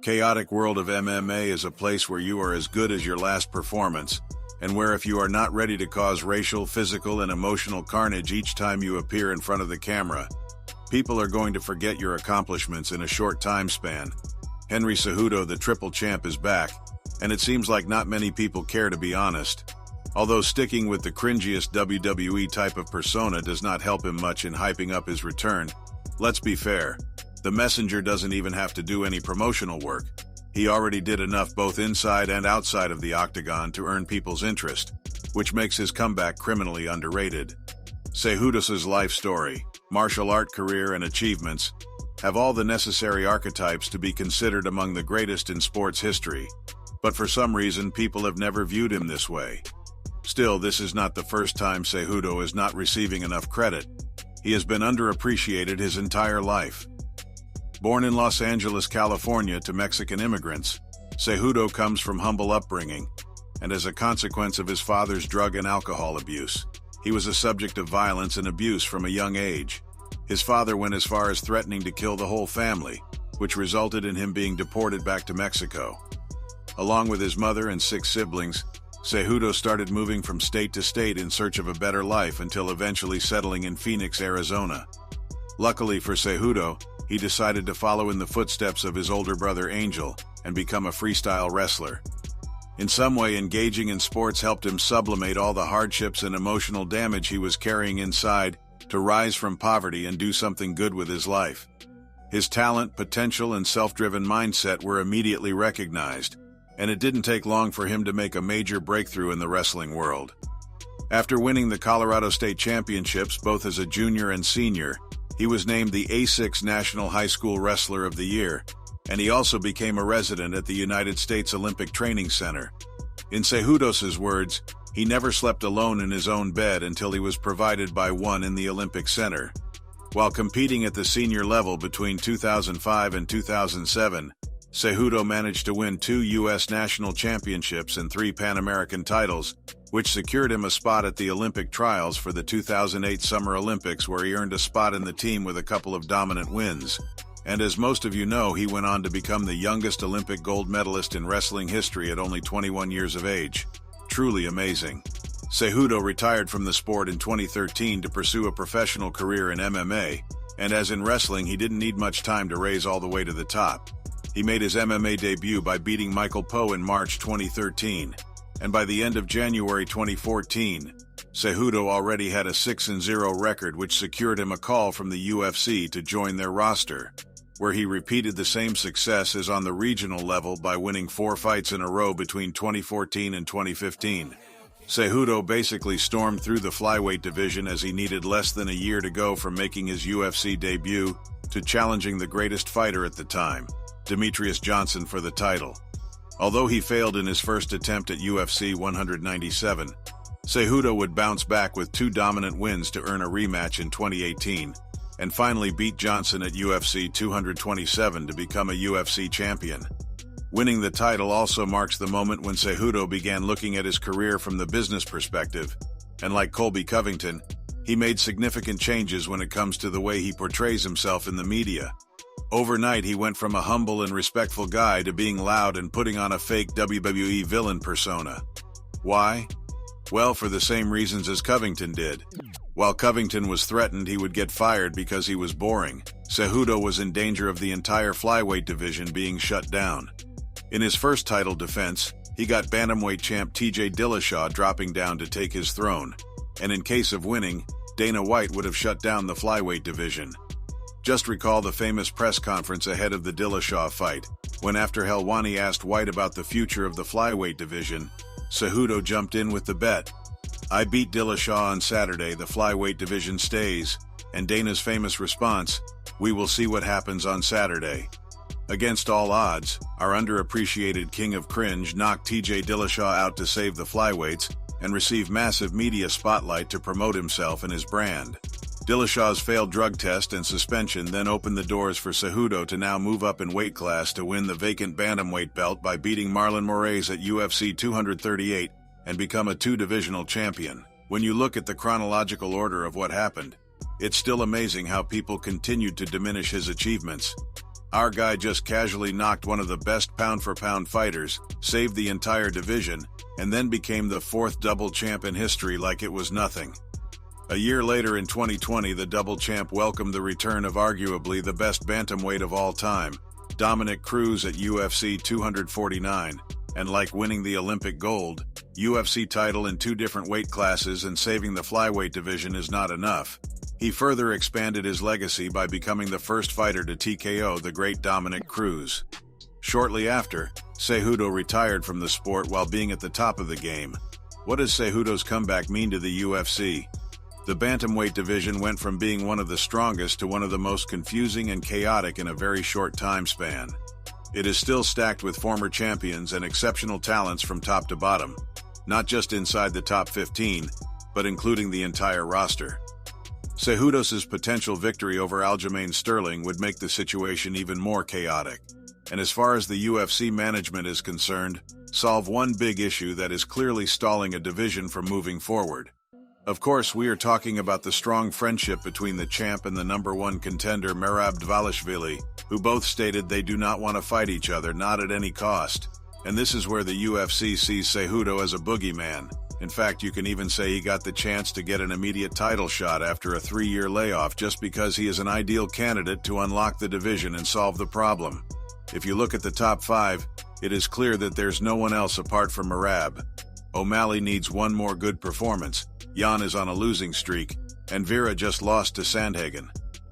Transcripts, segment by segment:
Chaotic world of MMA is a place where you are as good as your last performance, and where if you are not ready to cause racial, physical, and emotional carnage each time you appear in front of the camera, people are going to forget your accomplishments in a short time span. Henry Cejudo, the triple champ, is back, and it seems like not many people care, to be honest. Although sticking with the cringiest WWE type of persona does not help him much in hyping up his return, let's be fair. The messenger doesn't even have to do any promotional work. He already did enough both inside and outside of the octagon to earn people's interest, which makes his comeback criminally underrated. Cejudos' life story, martial art career, and achievements have all the necessary archetypes to be considered among the greatest in sports history, but for some reason people have never viewed him this way. Still, this is not the first time Cejudo is not receiving enough credit. He has been underappreciated his entire life. Born in Los Angeles, California to Mexican immigrants, Cejudo comes from humble upbringing, and as a consequence of his father's drug and alcohol abuse, he was a subject of violence and abuse from a young age. His father went as far as threatening to kill the whole family, which resulted in him being deported back to Mexico. Along with his mother and 6 siblings, Cejudo started moving from state to state in search of a better life until eventually settling in Phoenix, Arizona. Luckily for Cejudo, he decided to follow in the footsteps of his older brother Angel and become a freestyle wrestler. In some way, engaging in sports helped him sublimate all the hardships and emotional damage he was carrying inside to rise from poverty and do something good with his life. His talent, potential, and self-driven mindset were immediately recognized, and it didn't take long for him to make a major breakthrough in the wrestling world. After winning the Colorado State Championships both as a junior and senior, he was named the A6 National High School Wrestler of the Year, and he also became a resident at the United States Olympic Training Center. In Cejudos' words, he never slept alone in his own bed until he was provided by one in the Olympic Center. While competing at the senior level between 2005 and 2007, Cejudo managed to win 2 U.S. national championships and 3 Pan American titles, which secured him a spot at the Olympic trials for the 2008 Summer Olympics, where he earned a spot in the team with a couple of dominant wins. And as most of you know, he went on to become the youngest Olympic gold medalist in wrestling history at only 21 years of age. Truly amazing. Cejudo retired from the sport in 2013 to pursue a professional career in MMA, and as in wrestling, he didn't need much time to raise all the way to the top. He made his MMA debut by beating Michael Poe in March 2013, and by the end of January 2014, Cejudo already had a 6-0 record, which secured him a call from the UFC to join their roster, where he repeated the same success as on the regional level by winning 4 fights in a row between 2014 and 2015. Cejudo basically stormed through the flyweight division as he needed less than a year to go from making his UFC debut to challenging the greatest fighter at the time, Demetrius Johnson, for the title. Although he failed in his first attempt at UFC 197, Cejudo would bounce back with 2 dominant wins to earn a rematch in 2018, and finally beat Johnson at UFC 227 to become a UFC champion. Winning the title also marks the moment when Cejudo began looking at his career from the business perspective, and like Colby Covington, he made significant changes when it comes to the way he portrays himself in the media. Overnight, he went from a humble and respectful guy to being loud and putting on a fake WWE villain persona. Why? Well, for the same reasons as Covington did. While Covington was threatened he would get fired because he was boring, Cejudo was in danger of the entire flyweight division being shut down. In his first title defense, he got bantamweight champ TJ Dillashaw dropping down to take his throne, and in case of winning, Dana White would have shut down the flyweight division. Just recall the famous press conference ahead of the Dillashaw fight, when after Helwani asked White about the future of the flyweight division, Cejudo jumped in with the bet. "I beat Dillashaw on Saturday, the flyweight division stays," and Dana's famous response, "We will see what happens on Saturday." Against all odds, our underappreciated king of cringe knocked TJ Dillashaw out to save the flyweights and receive massive media spotlight to promote himself and his brand. Dillashaw's failed drug test and suspension then opened the doors for Cejudo to now move up in weight class to win the vacant bantamweight belt by beating Marlon Moraes at UFC 238 and become a 2-divisional champion. When you look at the chronological order of what happened, it's still amazing how people continued to diminish his achievements. Our guy just casually knocked one of the best pound-for-pound fighters, saved the entire division, and then became the fourth double champ in history like it was nothing. A year later in 2020, the double champ welcomed the return of arguably the best bantamweight of all time, Dominick Cruz at UFC 249, and like winning the Olympic gold, UFC title in 2 different weight classes and saving the flyweight division is not enough. He further expanded his legacy by becoming the first fighter to TKO the great Dominick Cruz. Shortly after, Cejudo retired from the sport while being at the top of the game. What does Cejudo's comeback mean to the UFC? The bantamweight division went from being one of the strongest to one of the most confusing and chaotic in a very short time span. It is still stacked with former champions and exceptional talents from top to bottom, not just inside the top 15, but including the entire roster. Cejudos' potential victory over Aljamain Sterling would make the situation even more chaotic. And as far as the UFC management is concerned, solve one big issue that is clearly stalling a division from moving forward. Of course, we are talking about the strong friendship between the champ and the #1 contender Merab Dvalishvili, who both stated they do not want to fight each other, not at any cost. And this is where the UFC sees Cejudo as a boogeyman. In fact, you can even say he got the chance to get an immediate title shot after a 3-year layoff just because he is an ideal candidate to unlock the division and solve the problem. If you look at the top 5, it is clear that there's no one else apart from Merab. O'Malley needs one more good performance, Jan is on a losing streak, and Vera just lost to Sandhagen.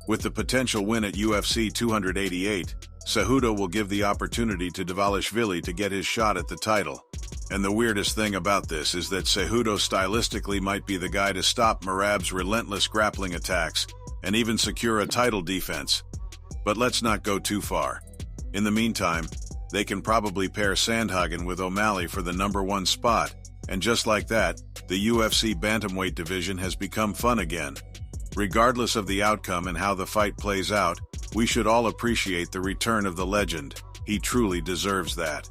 With the potential win at UFC 288, Cejudo will give the opportunity to Dvalishvili to get his shot at the title. And the weirdest thing about this is that Cejudo stylistically might be the guy to stop Merab's relentless grappling attacks and even secure a title defense. But let's not go too far. In the meantime, they can probably pair Sandhagen with O'Malley for the #1 spot, and just like that, the UFC bantamweight division has become fun again. Regardless of the outcome and how the fight plays out, we should all appreciate the return of the legend. He truly deserves that.